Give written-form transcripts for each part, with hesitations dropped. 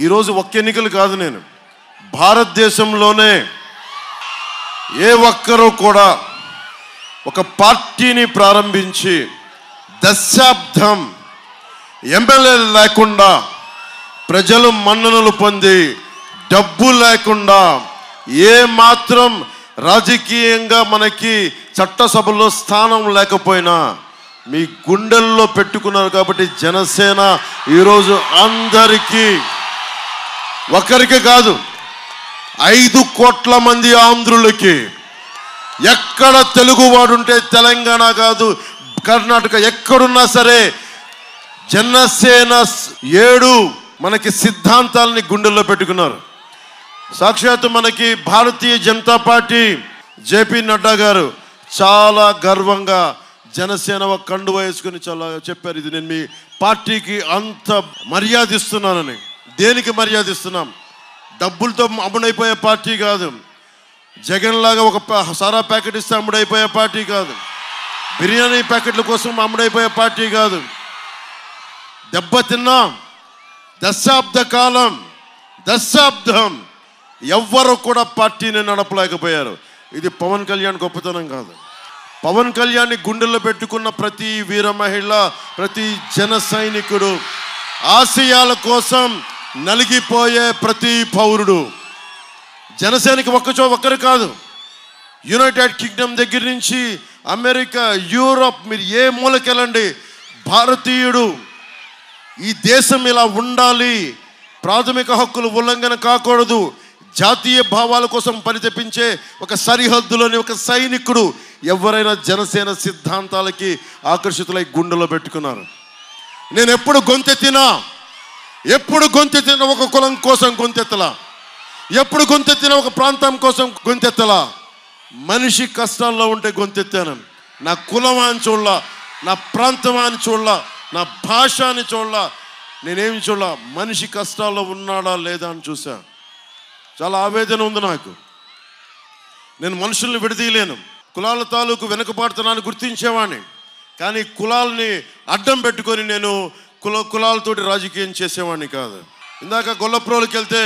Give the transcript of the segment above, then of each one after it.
ఈరోజు ఒక్క ఎన్నికలు కాదు, నేను భారతదేశంలోనే ఏ ఒక్కరూ కూడా ఒక పార్టీని ప్రారంభించి దశాబ్దం ఎమ్మెల్యేలు లేకుండా ప్రజలు మన్ననలు పొంది డబ్బు లేకుండా ఏ మాత్రం రాజకీయంగా మనకి చట్టసభలో స్థానం లేకపోయినా మీ గుండెల్లో పెట్టుకున్నారు. కాబట్టి జనసేన ఈరోజు అందరికీ, ఒకరికి కాదు 5 కోట్ల మంది ఆంధ్రులకి, ఎక్కడ తెలుగువాడుంటే తెలంగాణ కాదు కర్ణాటక ఎక్కడున్నా సరే జనసేన 7 మనకి సిద్ధాంతాలని గుండెల్లో పెట్టుకున్నారు. సాక్షాత్తు మనకి భారతీయ జనతా పార్టీ జేపీ నడ్డా గారు చాలా గర్వంగా జనసేన ఒక కండువా వేసుకుని చాలా చెప్పారు, ఇది నేను మీ పార్టీకి అంత మర్యాద ఇస్తున్నానని. దేనికి మర్యాద ఇస్తున్నాం? డబ్బులతో అమ్ముడైపోయే పార్టీ కాదు, జగన్ లాగా ఒక సారా ప్యాకెట్ ఇస్తే అమ్ముడైపోయే పార్టీ కాదు, బిర్యానీ ప్యాకెట్ల కోసం అమ్ముడైపోయే పార్టీ కాదు. దెబ్బతిన్నాం దశాబ్ద కాలం, దశాబ్దం ఎవ్వరు కూడా పార్టీని నడపలేకపోయారు. ఇది పవన్ కళ్యాణ్ గొప్పతనం కాదు. పవన్ కళ్యాణ్ని గుండెల్లో పెట్టుకున్న ప్రతి వీర మహిళ, ప్రతి జన సైనికుడు, ఆశయాల కోసం నలిగిపోయే ప్రతి పౌరుడు జనసేనకి ఒక్కరు కాదు. యునైటెడ్ కింగ్డమ్ దగ్గర నుంచి అమెరికా, యూరోప్, మీరు ఏ మూలకెళ్ళండి, భారతీయుడు ఈ దేశం ఇలా ఉండాలి, ప్రాథమిక హక్కులు ఉల్లంఘన కాకూడదు, జాతీయ భావాల కోసం పరితపించే ఒక సరిహద్దులోని ఒక సైనికుడు ఎవరైనా జనసేన సిద్ధాంతాలకి ఆకర్షితులై గుండెలో పెట్టుకున్నారు. నేను ఎప్పుడు గొంతెత్తినా ఒక కులం కోసం గొంతెత్తలా, ఎప్పుడు గొంతెత్తినా ఒక ప్రాంతం కోసం గొంతెత్తలా, మనిషి కష్టాల్లో ఉంటే గొంతెత్తాను. నా కులం అని చూడలా, నా ప్రాంతం అని చూడలా, నా భాష అని చూడలా, నేనేమి చూడలా, మనిషి కష్టాల్లో ఉన్నాడా లేదా అని చూసా. చాలా ఆవేదన ఉంది నాకు. నేను మనుషుల్ని విడదీయలేను, కులాల తాలూకు వెనుకబాటుతనాన్ని గుర్తించేవాడిని, కానీ కులాలని అడ్డం పెట్టుకొని నేను కులాలతోటి రాజకీయం చేసేవాడిని కాదు. ఇందాక గొల్లప్రోలకి వెళ్తే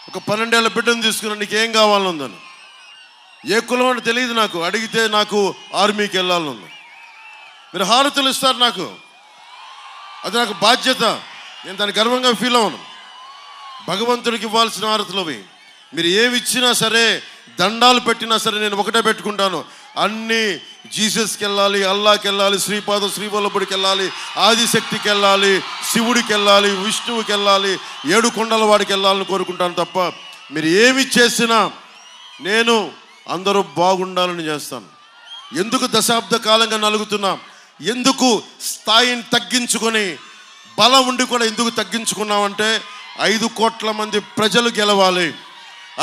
ఒక 12 ఏళ్ల బిడ్డను తీసుకుని నీకు ఏం కావాలనుందని, ఏ కులం అని తెలియదు నాకు, అడిగితే నాకు ఆర్మీకి వెళ్ళాలనుంది. మీరు హారతులు ఇస్తారు నాకు, అది నాకు బాధ్యత, నేను దాన్ని గర్వంగా ఫీల్ అవ్వను. భగవంతుడికి ఇవ్వాల్సిన హారతులు అవి. మీరు ఏమి ఇచ్చినా సరే, దండాలు పెట్టినా సరే నేను ఒకటే పెట్టుకుంటాను, అన్నీ జీసస్కి వెళ్ళాలి, అల్లాకి వెళ్ళాలి, శ్రీపాద శ్రీవల్లభుడికి వెళ్ళాలి, ఆదిశక్తికి వెళ్ళాలి, శివుడికి వెళ్ళాలి, విష్ణువుకి వెళ్ళాలి, 7 కొండల వాడికి వెళ్ళాలని కోరుకుంటాను తప్ప మీరు ఏమి చేసినా నేను అందరూ బాగుండాలని చేస్తాను. ఎందుకు దశాబ్ద కాలంగా నలుగుతున్నాం? ఎందుకు స్థాయిని తగ్గించుకొని, బలం ఉండి కూడా ఎందుకు తగ్గించుకున్నామంటే 5 కోట్ల మంది ప్రజలు గెలవాలి.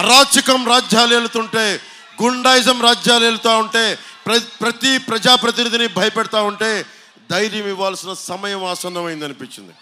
అరాచకం రాజ్యాలు వెళుతుంటే, గుండాయిజం రాజ్యాలు వెళుతూ ఉంటే, ప్రతి ప్రజాప్రతినిధిని భయపెడతా ఉంటే ధైర్యం ఇవ్వాల్సిన సమయం ఆసన్నమైంది అనిపించింది.